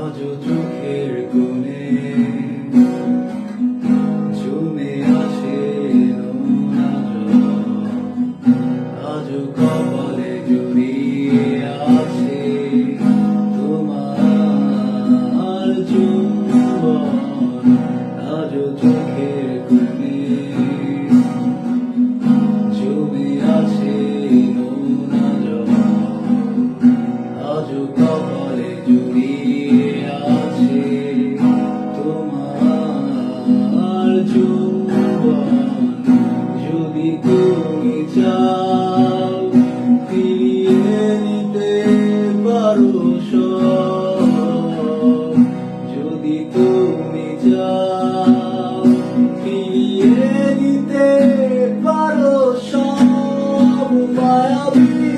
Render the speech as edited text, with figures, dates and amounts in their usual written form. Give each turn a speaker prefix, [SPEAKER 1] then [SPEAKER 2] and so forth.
[SPEAKER 1] আজও চোখের কোণে জমে আসে নোনা জল, আজও কপালে জড়িয়ে আছে তোমার চুম্বন। আজও চোখের কোণে জমে আছে নোনা জল, আজও কপালে জড়িয়ে আছে তোমার চুম্বন। যদি তুমি চাও ফিরিয়ে নিতে পারো সব, যদি তুমি চাও ফিরিয়ে নিতে পারো সব, মায়াবী